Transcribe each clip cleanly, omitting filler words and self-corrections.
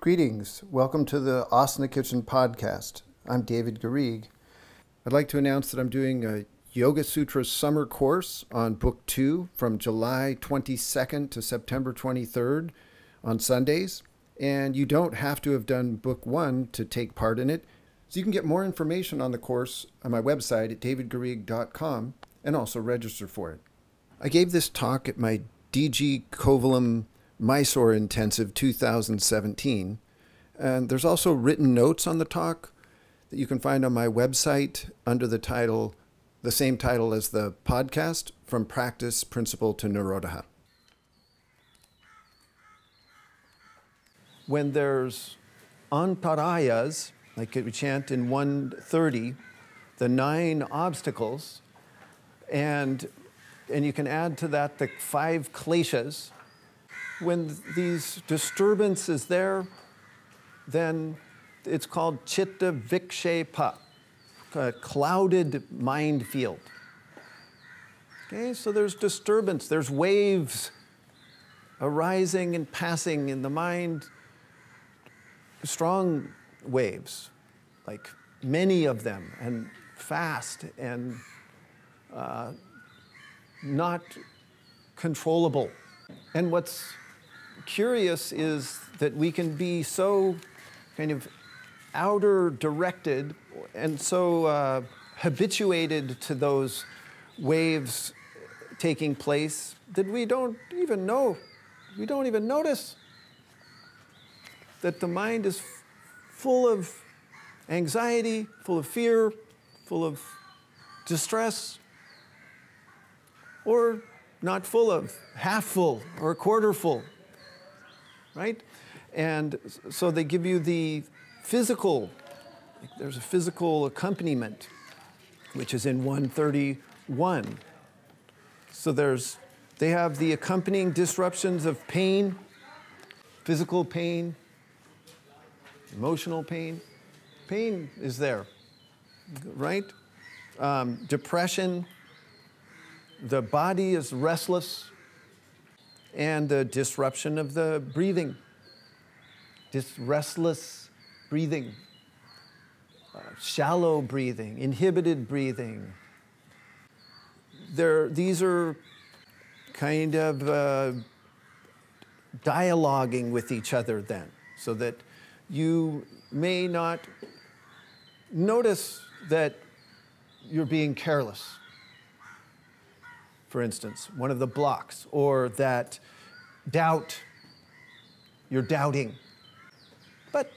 Greetings. Welcome to the Asana Kitchen podcast. I'm David Garrigues. I'd like to announce that I'm doing a Yoga Sutras summer course on Book 2 from July 22nd to September 23rd on Sundays. And you don't have to have done Book 1 to take part in it. So you can get more information on the course on my website at davidgarrigues.com and also register for it. I gave this talk at my DG Kovalam Mysore Intensive 2017. And there's also written notes on the talk that you can find on my website under the title, the same title as the podcast, From Practice Principle to Nirodha. When there's antarayas, like we chant in 130, the 9 obstacles, and you can add to that the 5 kleshas. When these disturbance is there, then it's called Citta Vikshepah, a clouded mind field. Okay, so there's disturbance, there's waves arising and passing in the mind, strong waves, like many of them, and fast and not controllable. And what's curious is that we can be so kind of outer directed and so habituated to those waves taking place that we don't even notice that the mind is full of anxiety, full of fear, full of distress, or not full of, half full or a quarter full, right? And so they give you the physical, there's a physical accompaniment, which is in 131. So they have the accompanying disruptions of pain, physical pain, emotional pain. Pain is there, right? Depression, the body is restless, and the disruption of the breathing, this restless breathing, shallow breathing, inhibited breathing. These are kind of dialoguing with each other then, so that you may not notice that you're being careless, for instance, one of the blocks, or that you're doubting. But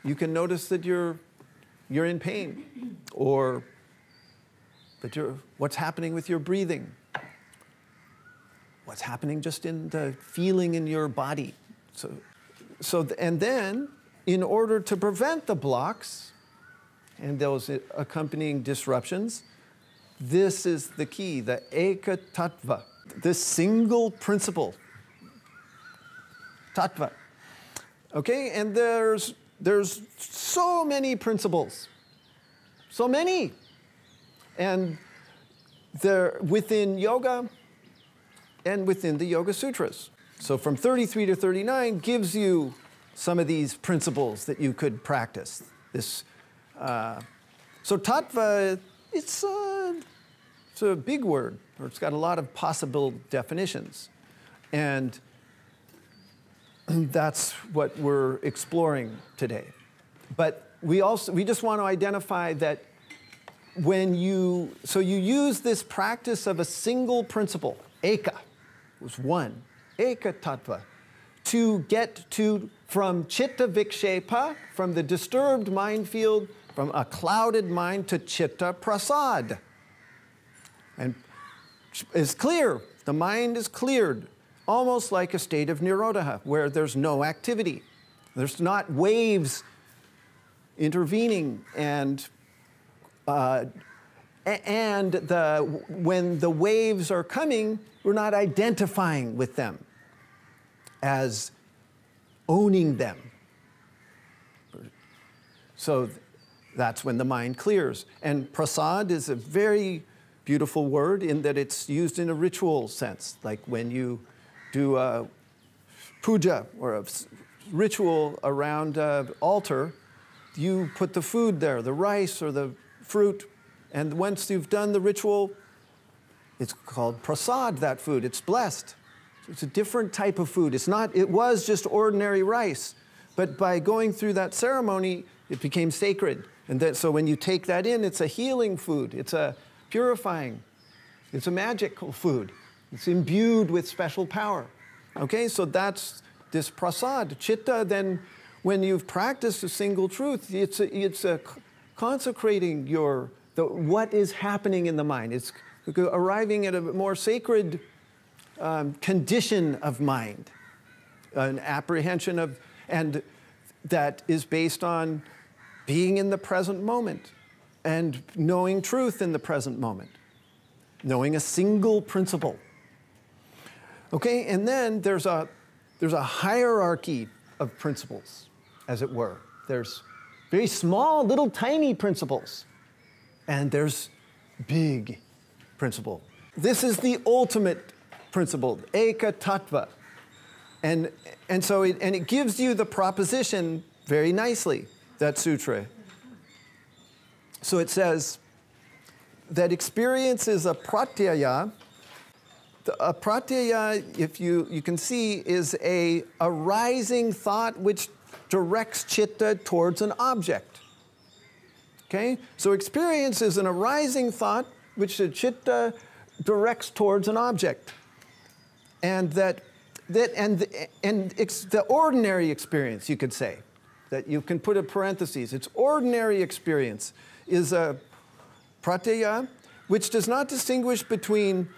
you can notice that you're in pain, or that what's happening with your breathing, what's happening just in the feeling in your body. And then, in order to prevent the blocks and those accompanying disruptions, this is the key, the Eka Tattva, this single principle, Tattva. Okay, and there's so many principles, so many. And they're within yoga and within the Yoga Sutras. So from 33 to 39 gives you some of these principles that you could practice. So Tattva, it's a big word, or it's got a lot of possible definitions. And that's what we're exploring today. But we just want to identify that when you use this practice of a single principle, Eka, was one, Eka Tattva, to get from Citta Vikshepah, from the disturbed mind field, from a clouded mind, to Citta Prasad. And it's clear, the mind is cleared, almost like a state of Nirodha, where there's no activity. There's not waves intervening, and when the waves are coming, we're not identifying with them as owning them. So that's when the mind clears. And prasad is a very beautiful word in that it's used in a ritual sense, like when you do a puja or a ritual around an altar, you put the food there, the rice or the fruit, and once you've done the ritual, it's called prasad, that food. It's blessed. So it's a different type of food. It was just ordinary rice, but by going through that ceremony, it became sacred. And so when you take that in, it's a healing food. It's a purifying. It's a magical food. It's imbued with special power. Okay, so that's this prasad. Citta, then, when you've practiced a single truth, it's a consecrating what is happening in the mind. It's arriving at a more sacred condition of mind, an apprehension of, and that is based on being in the present moment and knowing truth in the present moment, knowing a single principle. Okay, and then there's a hierarchy of principles, as it were. There's very small, little tiny principles, and there's big principle. This is the ultimate principle, Eka Tattva. And so it gives you the proposition very nicely, that sutra. So it says that experience is a pratyaya. A pratyaya, if you can see, is a arising thought which directs citta towards an object. Okay? So experience is an arising thought which the citta directs towards an object. And it's the ordinary experience, you could say, that you can put in parentheses. It's ordinary experience is a pratyaya which does not distinguish between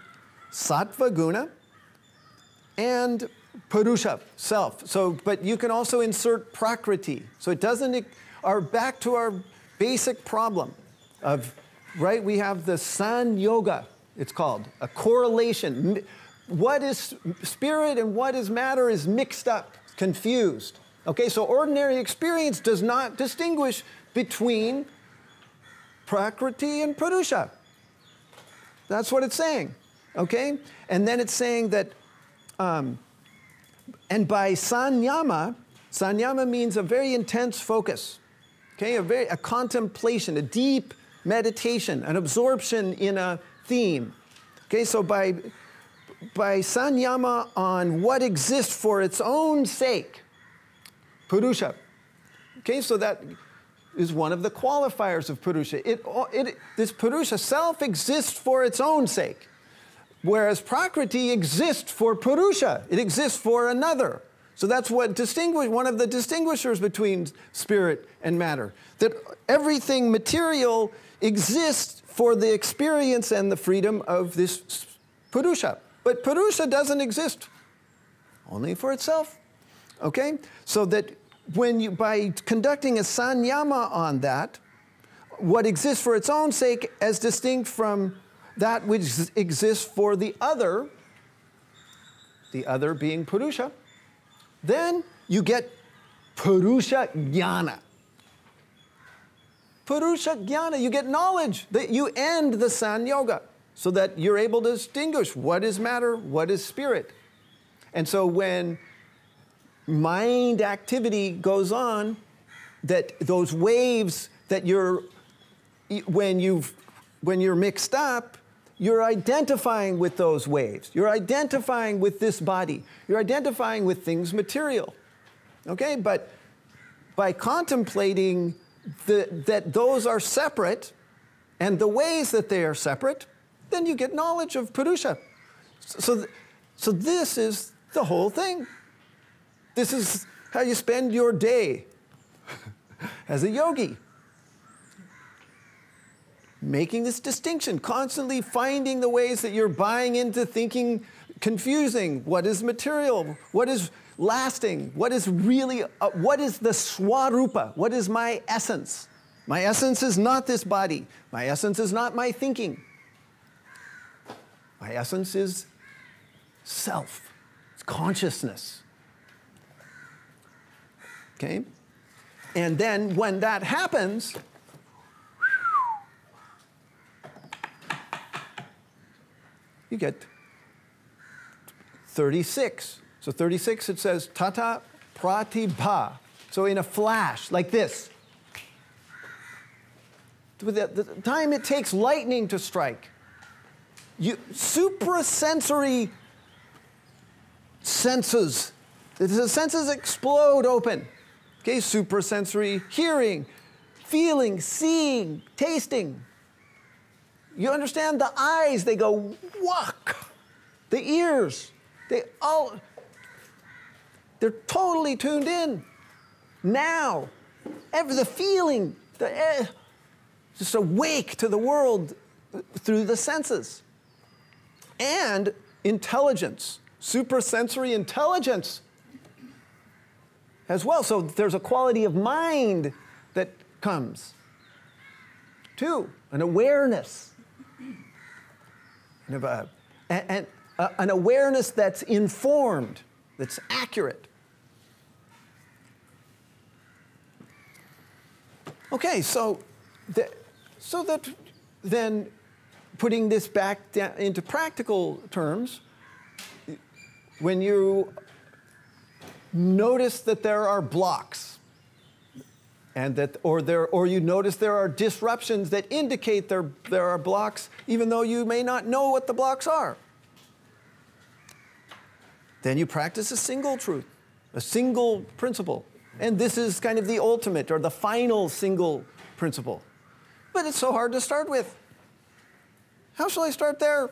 sattva guna and purusha, self. So, but you can also insert prakriti. So it doesn't, back to our basic problem of, right, we have the san yoga, it's called, a correlation. What is spirit and what is matter is mixed up, confused. Okay, so ordinary experience does not distinguish between prakriti and purusha. That's what it's saying. Okay? And then it's saying that, and by sanyama means a very intense focus. Okay? A contemplation, a deep meditation, an absorption in a theme. Okay? So by sanyama on what exists for its own sake, purusha. Okay? So that is one of the qualifiers of purusha. This purusha self exists for its own sake. Whereas prakriti exists for purusha. It exists for another. So that's what one of the distinguishers between spirit and matter. That everything material exists for the experience and the freedom of this purusha. But purusha doesn't exist only for itself. Okay? So that by conducting a sanyama on that, what exists for its own sake as distinct from that which exists for the other being purusha, then you get purusha jnana. Purusha jnana, you get knowledge, that you end the san yoga, so that you're able to distinguish what is matter, what is spirit. And so when mind activity goes on, that those waves that when you're mixed up, you're identifying with those waves. You're identifying with this body. You're identifying with things material. Okay? But by contemplating that those are separate and the ways that they are separate, then you get knowledge of purusha. So this is the whole thing. This is how you spend your day as a yogi. Making this distinction, constantly finding the ways that you're buying into thinking, confusing what is material, what is lasting, what is really, what is the swarupa, what is my essence? My essence is not this body. My essence is not my thinking. My essence is self. It's consciousness. Okay? And then when that happens, you get 36. So 36, it says, tata pratibha. So in a flash, like this. With the time it takes lightning to strike. Suprasensory senses. The senses explode open. Okay, suprasensory hearing, feeling, seeing, tasting. You understand? The eyes, they go whack. The ears, they're totally tuned in. Now, the feeling, just awake to the world through the senses. And intelligence, suprasensory intelligence as well. So there's a quality of mind that comes. Two, an awareness. And an awareness that's informed, that's accurate. Okay, so that then putting this back down into practical terms, when you notice that there are blocks, and or you notice there are disruptions that indicate there are blocks, even though you may not know what the blocks are, then you practice a single truth, a single principle. And this is kind of the ultimate or the final single principle. But it's so hard to start with. How shall I start there?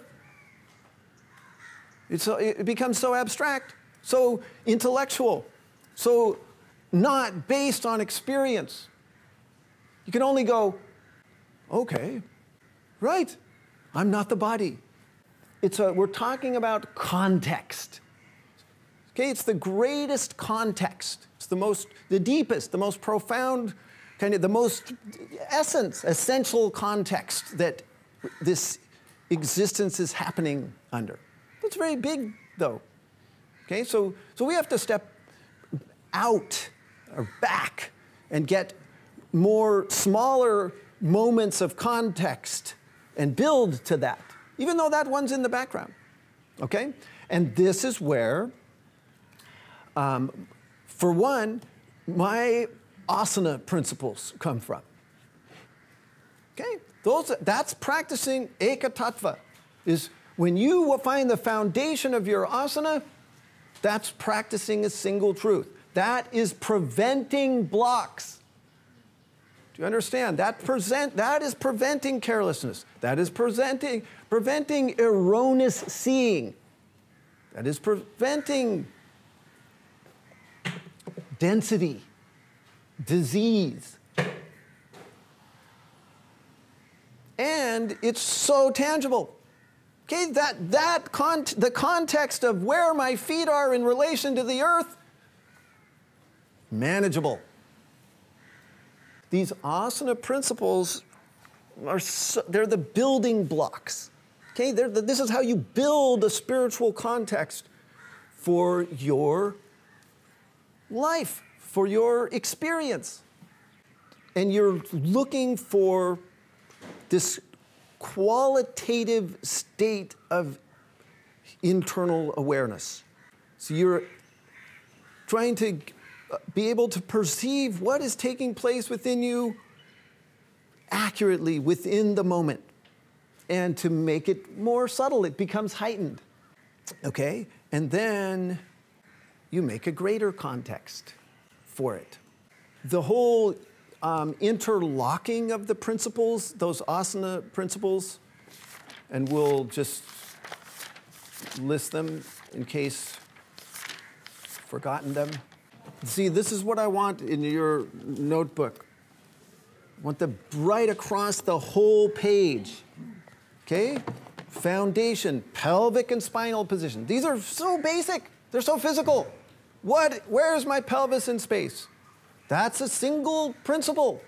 It becomes so abstract, so intellectual, so not based on experience. You can only go, okay, right, I'm not the body. We're talking about context. Okay, it's the greatest context. It's the deepest, the most profound, kind of the most essential context that this existence is happening under. It's very big, though. Okay, so we have to step out or back and get more smaller moments of context and build to that, even though that one's in the background. Okay, and this is where, for one, my asana principles come from. Okay, that's practicing Eka Tattva. Is when you find the foundation of your asana, that's practicing a single truth. That is preventing blocks. Do you understand? That is preventing carelessness. That is preventing erroneous seeing. That is preventing density, disease. And it's so tangible. Okay, the context of where my feet are in relation to the earth, manageable. These asana principles they're the building blocks. Okay, this is how you build a spiritual context for your life, for your experience. And you're looking for this qualitative state of internal awareness. So you're trying to be able to perceive what is taking place within you accurately within the moment. And to make it more subtle, it becomes heightened. Okay? And then you make a greater context for it. The whole interlocking of the principles, those asana principles, and we'll just list them in case I've forgotten them. See, this is what I want in your notebook. I want them right across the whole page. Okay? Foundation, pelvic and spinal position. These are so basic. They're so physical. Where is my pelvis in space? That's a single principle.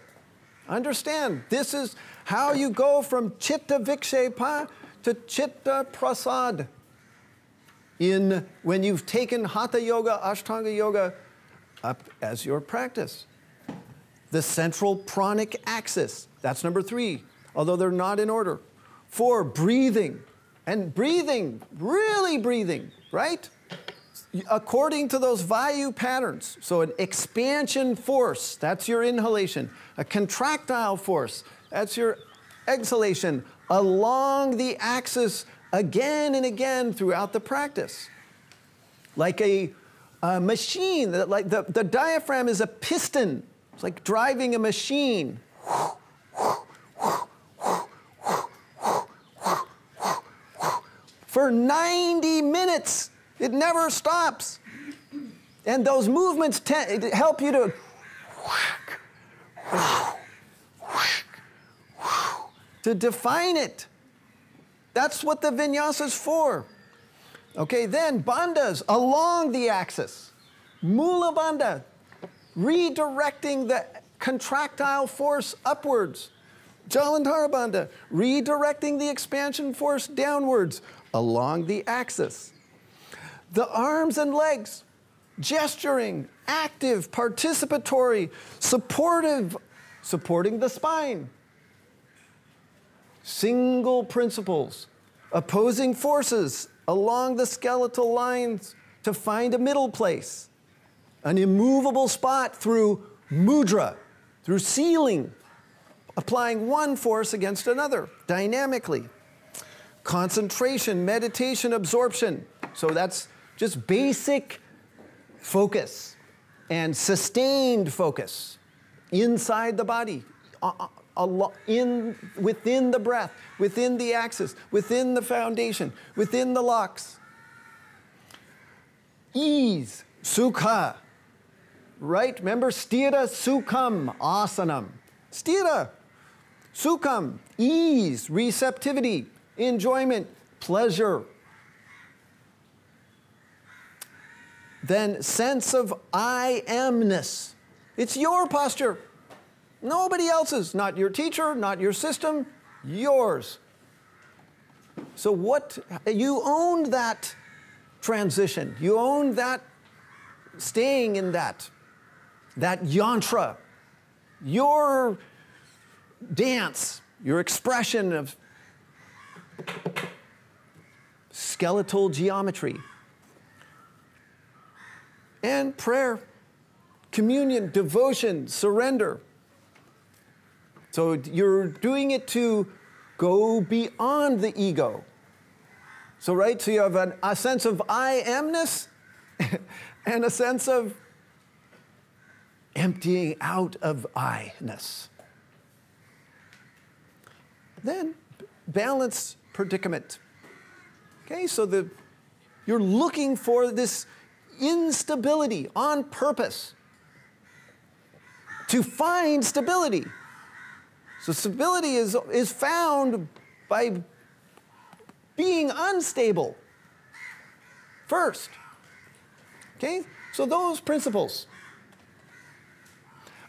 Understand, this is how you go from Citta Vikshepah to Citta Prasad. When you've taken Hatha Yoga, Ashtanga Yoga up as your practice. The central pranic axis, that's number 3, although they're not in order. 4, breathing. And breathing, really breathing, right? according to those Vayu patterns. So an expansion force, that's your inhalation. A contractile force, that's your exhalation, along the axis again and again throughout the practice. Like a machine, like the diaphragm is a piston. It's like driving a machine. For 90 minutes, it never stops. And those movements help you to define it. That's what the vinyasa's for. Okay, then bandhas along the axis. Mula bandha, redirecting the contractile force upwards. Jalandhara bandha, redirecting the expansion force downwards along the axis. The arms and legs, gesturing, active, participatory, supportive, supporting the spine. Single principles, opposing forces along the skeletal lines to find a middle place. An immovable spot through mudra, through sealing, applying one force against another, dynamically. Concentration, meditation, absorption. So that's just basic focus and sustained focus inside the body, within the breath, within the axis, within the foundation, within the locks. Ease, sukha, right? Remember, sthira sukham asanam. Sthira, sukham, ease, receptivity, enjoyment, pleasure. Then sense of I amness. It's your posture. Nobody else's. Not your teacher, not your system, yours. So you own that transition. You own that staying in that yantra. Your dance, your expression of skeletal geometry. And prayer, communion, devotion, surrender. So you're doing it to go beyond the ego. So, right, so you have a sense of I amness and a sense of emptying out of I-ness. Then, balance predicament. Okay, so you're looking for this instability on purpose to find stability. So stability is found by being unstable first. Okay, so those principles.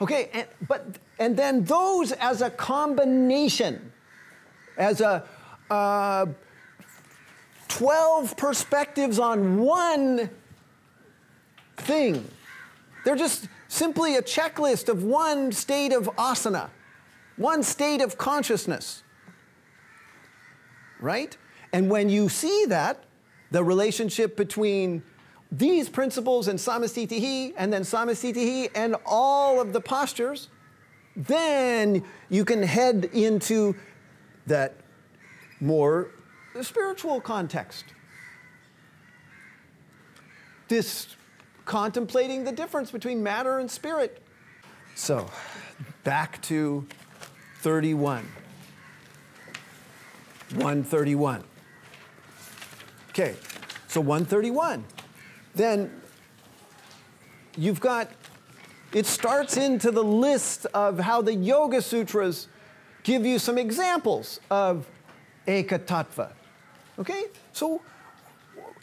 Okay, and then those as a combination, as a 12 perspectives on one thing. They're just simply a checklist of one state of asana, one state of consciousness, right? And when you see that, the relationship between these principles and samastitihi, and then samastitihi and all of the postures, then you can head into that more spiritual context. This contemplating the difference between matter and spirit. So, back to 31. 131. Okay, so 131. Then you've got, it starts into the list of how the Yoga Sutras give you some examples of Eka Tattva. Okay, so,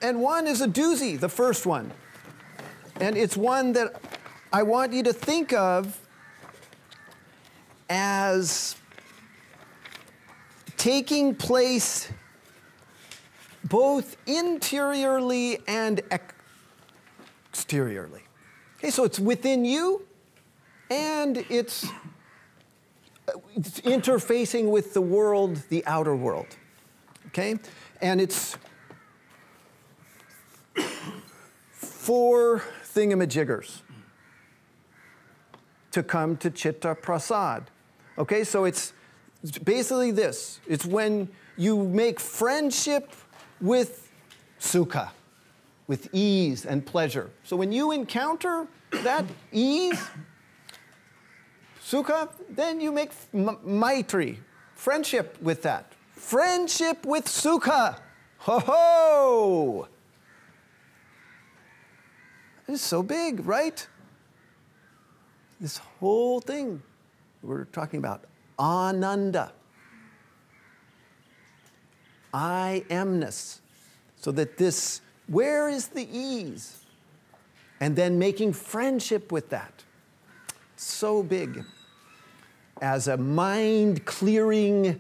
and one is a doozy, the first one. And it's one that I want you to think of as taking place both interiorly and exteriorly. Okay, so it's within you, and it's interfacing with the world, the outer world. Okay, and it's 4 thingamajiggers to come to Citta Prasad. Okay, so it's basically this. It's when you make friendship with sukha, with ease and pleasure. So when you encounter that ease, sukha, then you make maitri, friendship with that. Friendship with sukha. Ho ho! It's so big, right? This whole thing we're talking about, ananda. I amness. So that this, where is the ease? And then making friendship with that. So big. As a mind-clearing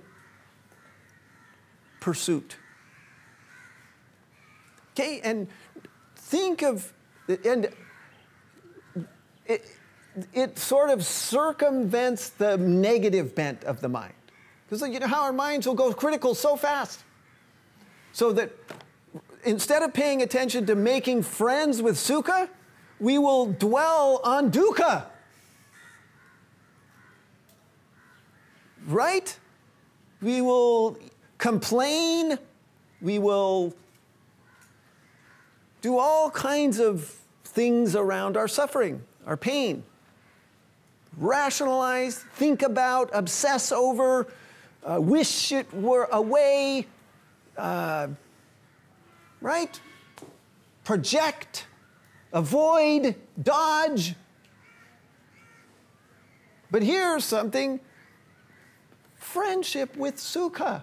pursuit. Okay, and think of, and it sort of circumvents the negative bent of the mind. Because you know how our minds will go critical so fast. So that instead of paying attention to making friends with sukha, we will dwell on dukkha. Right? We will complain. We will do all kinds of things around our suffering, our pain. Rationalize, think about, obsess over, wish it were away, right? Project, avoid, dodge. But here's something, friendship with sukha.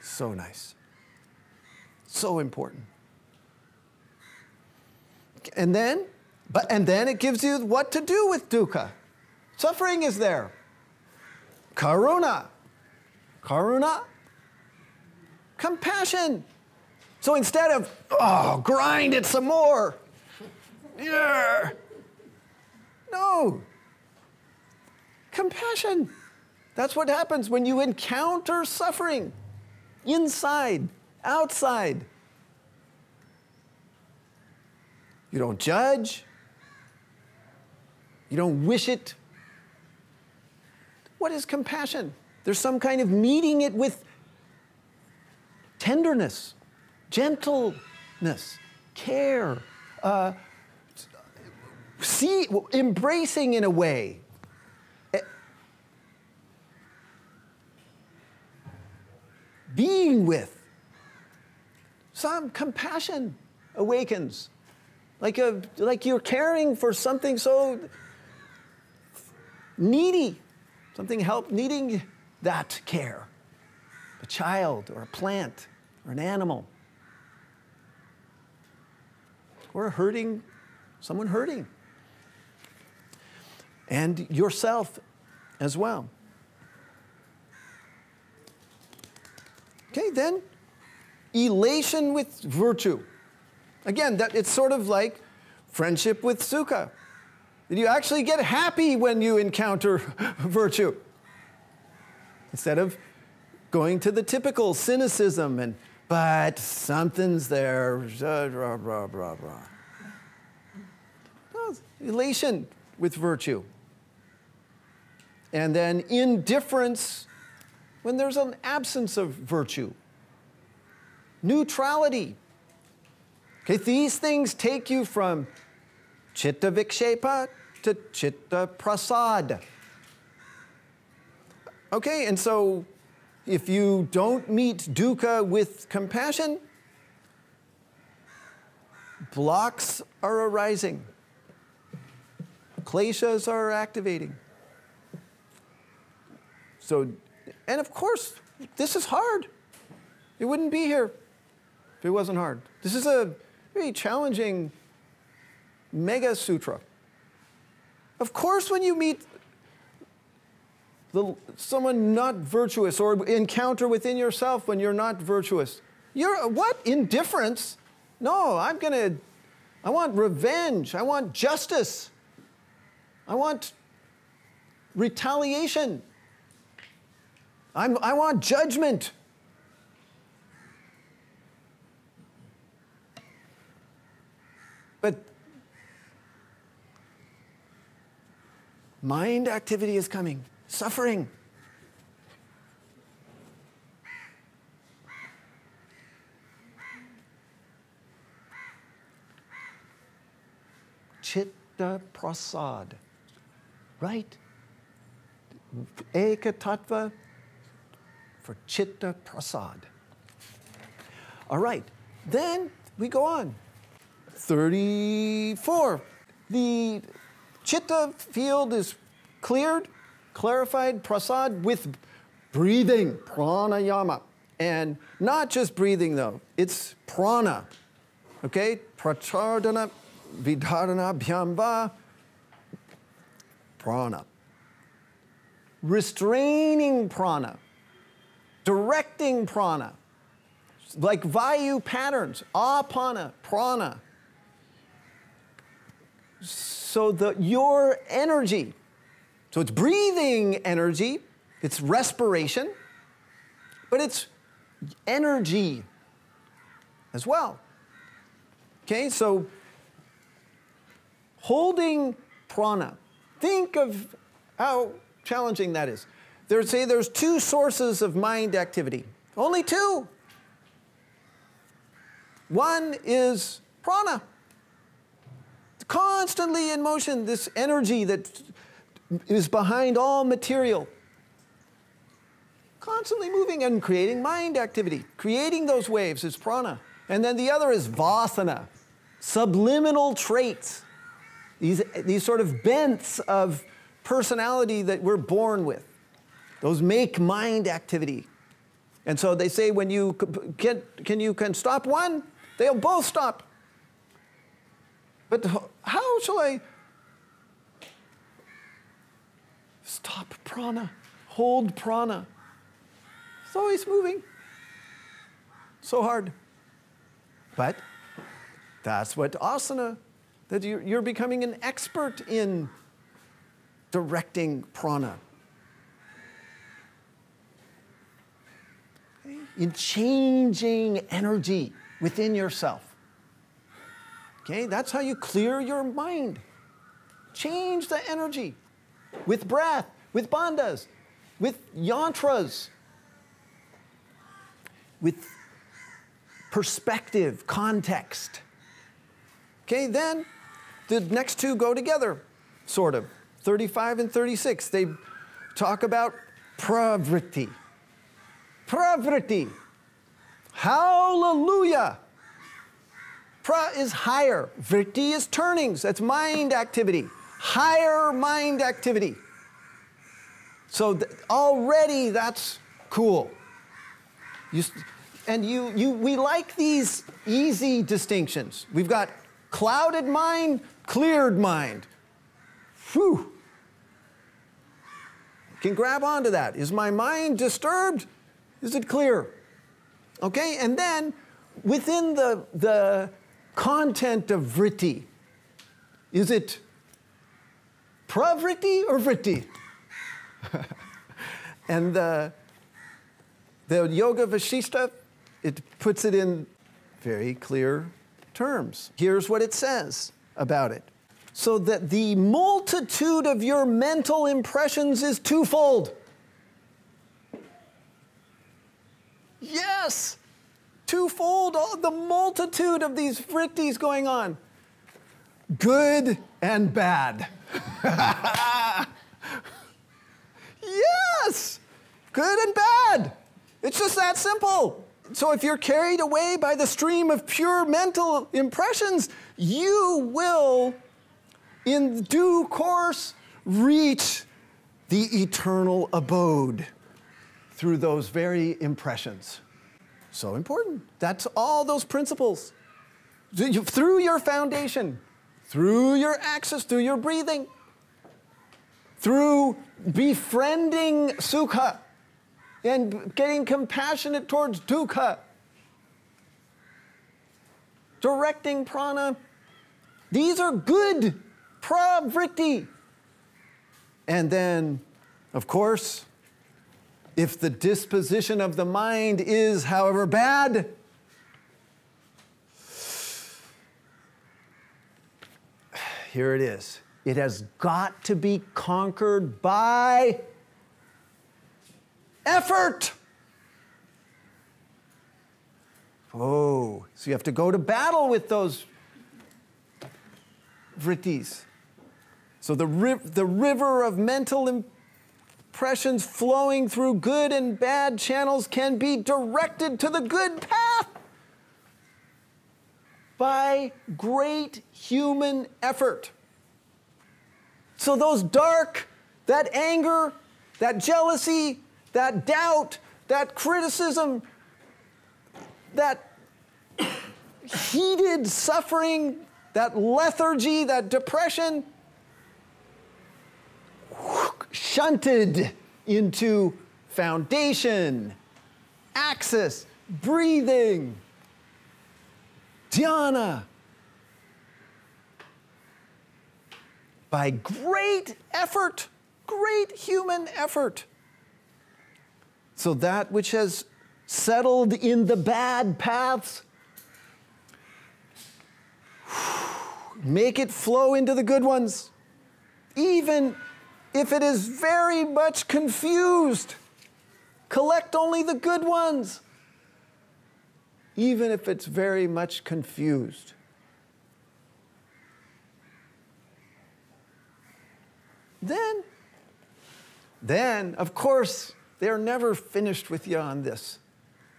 So nice. So important. And then it gives you what to do with dukkha. Suffering is there. Karuna. Karuna. Compassion. So instead of, oh, grind it some more. Yeah. No. Compassion. That's what happens when you encounter suffering. Inside, outside. You don't judge. You don't wish it. What is compassion? There's some kind of meeting it with tenderness, gentleness, care, embracing in a way. Being with. Some compassion awakens. Like you're caring for something so needy, something needing that care. A child or a plant or an animal. Or someone hurting. And yourself as well. Okay, then elation with virtue. Again, it's sort of like friendship with sukha. You actually get happy when you encounter virtue. Instead of going to the typical cynicism but something's there, blah, blah, blah, blah. No, elation with virtue. And then indifference when there's an absence of virtue. Neutrality. Okay, these things take you from Citta Vikshepah to Citta Prasad. Okay, and so if you don't meet dukkha with compassion, blocks are arising. Kleshas are activating. So, and of course, this is hard. It wouldn't be here if it wasn't hard. This is a very challenging mega sutra. Of course, when you meet someone not virtuous or encounter within yourself when you're not virtuous, what? Indifference? No, I want revenge. I want justice. I want retaliation. I want judgment. But mind activity is coming, suffering. Citta Prasad, right? Eka Tattva for Citta Prasad. All right, then we go on. 34. The Citta field is cleared, clarified, Prasad, with breathing, pranayama. And not just breathing, though. It's prana, okay? Prachardana, vidharana, bhyamba, prana. Restraining prana, directing prana, like vayu patterns, apana, prana. So your energy, so it's breathing energy, it's respiration, but it's energy as well. Okay, so holding prana, think of how challenging that is. There's two sources of mind activity, only two. One is prana, constantly in motion, this energy that is behind all material. Constantly moving and creating mind activity. Creating those waves is prana. And then the other is vasana, subliminal traits. These sort of bents of personality that we're born with. Those make mind activity. And so they say when you can stop one, they'll both stop. But how shall I stop prana, hold prana? It's always moving. So hard. But that's what asana, that you're becoming an expert in directing prana. In changing energy within yourself. Okay, that's how you clear your mind. Change the energy with breath, with bandhas, with yantras, with perspective, context. Okay, then the next two go together, sort of. 35 and 36, they talk about pravritti. Pravritti. Hallelujah. Pra is higher. Vritti is turnings. That's mind activity. Higher mind activity. So already that's cool. We like these easy distinctions. We've got clouded mind, cleared mind. Whew. Can grab onto that. Is my mind disturbed? Is it clear? Okay, and then within the content of vritti, is it pravritti or vritti? And the Yoga Vasishta, it puts it in very clear terms. Here's what it says about it. So that the multitude of your mental impressions is twofold. Yes, twofold, the multitude of these vrittis going on. Good and bad. Yes, good and bad. It's just that simple. So if you're carried away by the stream of pure mental impressions, you will, in due course, reach the eternal abode through those very impressions. So important. That's all those principles. Through your foundation, through your access, through your breathing, through befriending sukha and getting compassionate towards dukkha, directing prana. These are good pravritti. And then, of course, if the disposition of the mind is, however, bad, here it is. It has got to be conquered by effort. Oh, so you have to go to battle with those vrittis. So the river of mental impressions flowing through good and bad channels can be directed to the good path by great human effort. So those dark, that anger, that jealousy, that doubt, that criticism, that heated suffering, that lethargy, that depression, shunted into foundation, axis, breathing, dhyana. By great effort, great human effort. So that which has settled in the bad paths, make it flow into the good ones. Even if it is very much confused, collect only the good ones. Even if it's very much confused. Then, of course, they're never finished with you on this.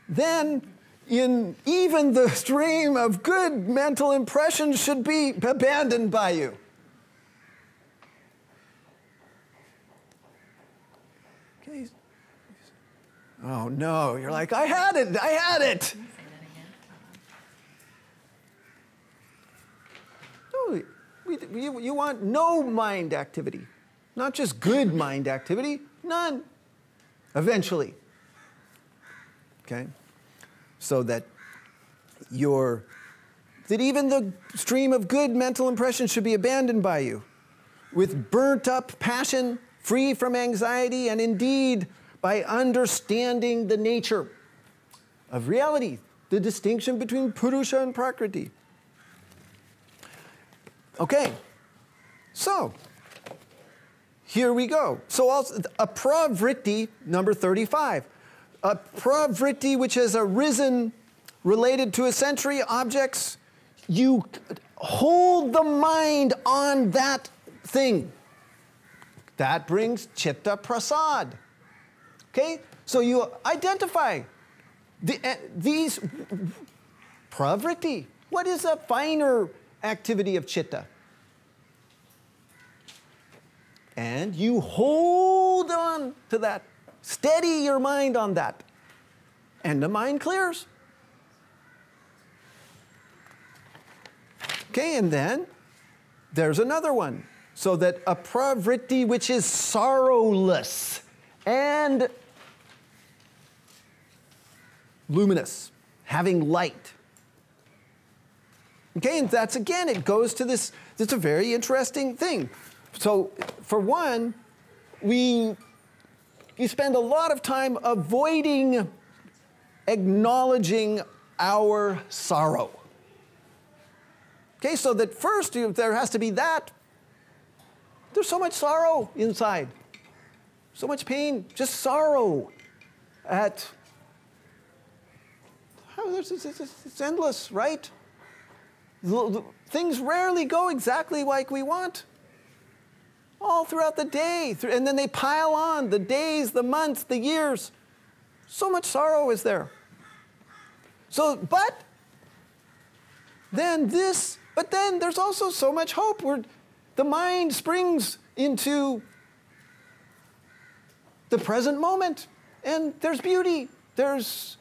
Then, even the stream of good mental impressions should be abandoned by you. Okay. Oh no, you're like, I had it. No, you want no mind activity. Not just good mind activity, none. Eventually. Okay? So that even the stream of good mental impressions should be abandoned by you. With burnt up passion, free from anxiety, and indeed by understanding the nature of reality, the distinction between Purusha and Prakriti. Okay, so here we go. So also, a pravritti, number 35. A pravritti which has arisen related to essential objects, you hold the mind on that thing. That brings Citta Prasad. Okay? So you identify these pravritti. What is a finer activity of Citta? And you hold on to that. Steady your mind on that. And the mind clears. Okay, and then there's another one. So that a pravritti which is sorrowless and luminous, having light. Okay, and that's again, it goes to this, it's a very interesting thing. So, for one, you spend a lot of time avoiding acknowledging our sorrow. Okay, so that first there has to be that. There's so much sorrow inside. So much pain, just sorrow at, it's endless, right? Things rarely go exactly like we want. All throughout the day, and then they pile on, the days, the months, the years. So much sorrow is there. So, but then there's also so much hope where the mind springs into the present moment, and there's beauty, there's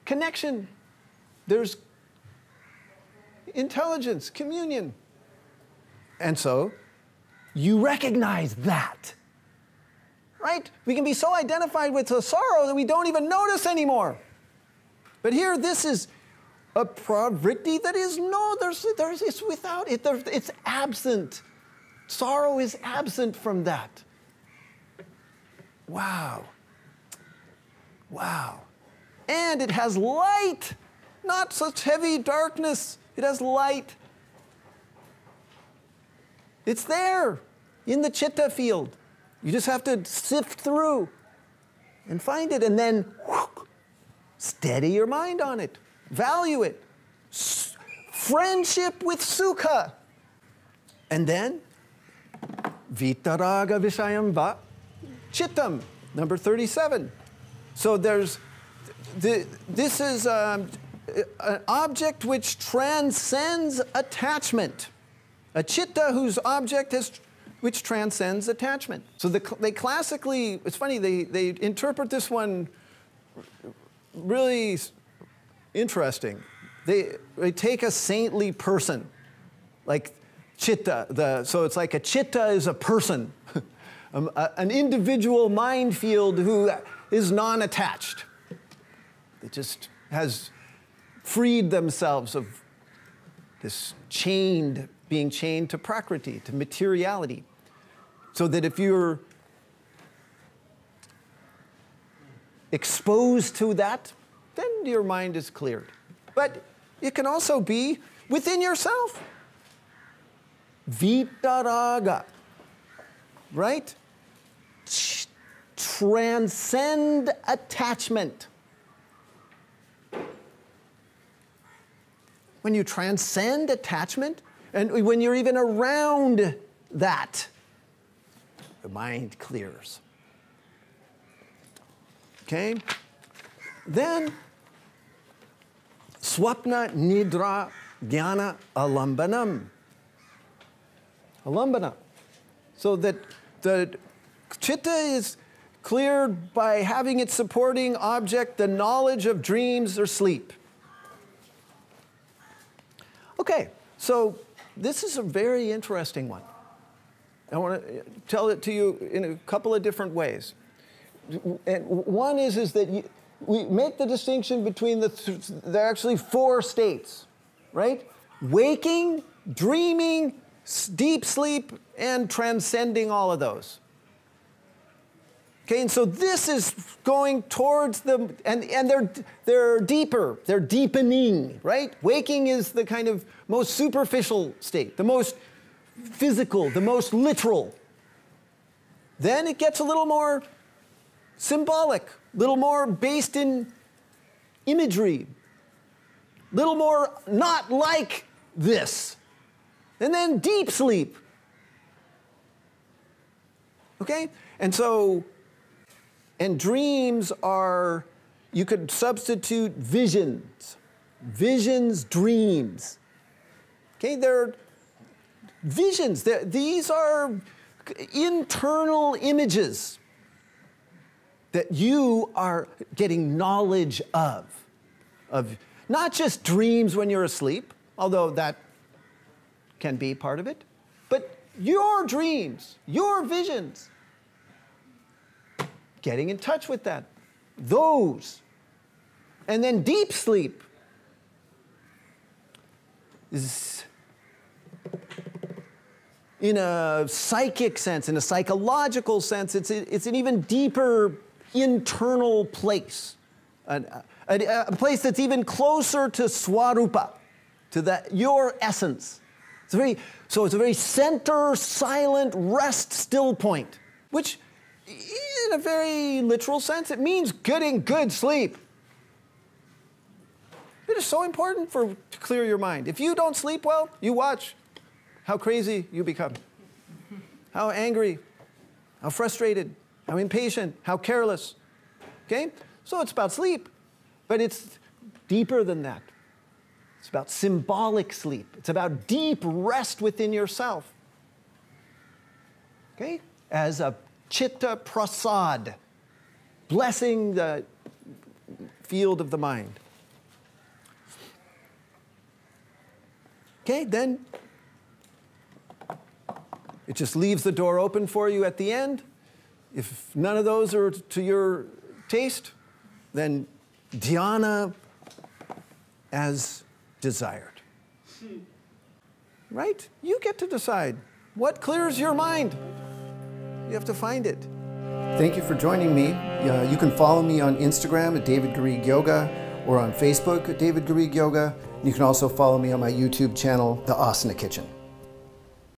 connection, there's intelligence, communion. And so, you recognize that, right? We can be so identified with the sorrow that we don't even notice anymore. But here, this is a pravritti that is it's without it. It's absent. Sorrow is absent from that. Wow. Wow. And it has light, not such heavy darkness. It has light. It's there in the Citta field. You just have to sift through and find it, and then steady your mind on it. Value it. Friendship with Sukha. And then, Vitaraga Vishayam Va Chittam, number 37. So this is an object which transcends attachment. A citta whose object which transcends attachment. So they classically, it's funny, they interpret this one really interesting. They take a saintly person, like citta. So it's like a citta is a person, an individual mind field who is non-attached. It just has freed themselves of this being chained to prakriti, to materiality. So that if you're exposed to that, then your mind is cleared. But it can also be within yourself. Vitaraga, right? Transcend attachment. When you transcend attachment, and when you're even around that, the mind clears. Okay? Then, swapna nidra jnana alambanam. Alambana. So that the citta is cleared by having its supporting object the knowledge of dreams or sleep. Okay, so this is a very interesting one. I want to tell it to you in a couple of different ways. And one is that we make the distinction between there are actually 4 states, right? Waking, dreaming, deep sleep, and transcending all of those. Okay, and so this is going towards the, and they're deeper, they're deepening, right? Waking is the kind of most superficial state, the most physical, the most literal. Then it gets a little more symbolic, a little more based in imagery, a little more not like this. And then deep sleep. Okay? And so, and dreams are, you could substitute visions. Visions, dreams. Okay? They're visions. These are internal images that you are getting knowledge of not just dreams when you're asleep, although that can be part of it, but your dreams, your visions. Getting in touch with that. Those. And then deep sleep is, in a psychic sense, in a psychological sense, it's an even deeper internal place. A place that's even closer to swarupa, to your essence. So it's a very center, silent, rest, still point, which in a very literal sense, it means getting good sleep. It is so important to clear your mind. If you don't sleep well, you watch how crazy you become, how angry, how frustrated, how impatient, how careless. Okay? So it's about sleep, but it's deeper than that. It's about symbolic sleep. It's about deep rest within yourself. Okay? As a Citta Prasad, blessing the field of the mind. Okay, then it just leaves the door open for you at the end. If none of those are to your taste, then dhyana as desired. Right? You get to decide what clears your mind. You have to find it. Thank you for joining me. You can follow me on Instagram at David Garrigues Yoga or on Facebook at David Garrigues Yoga. You can also follow me on my YouTube channel, The Asana Kitchen.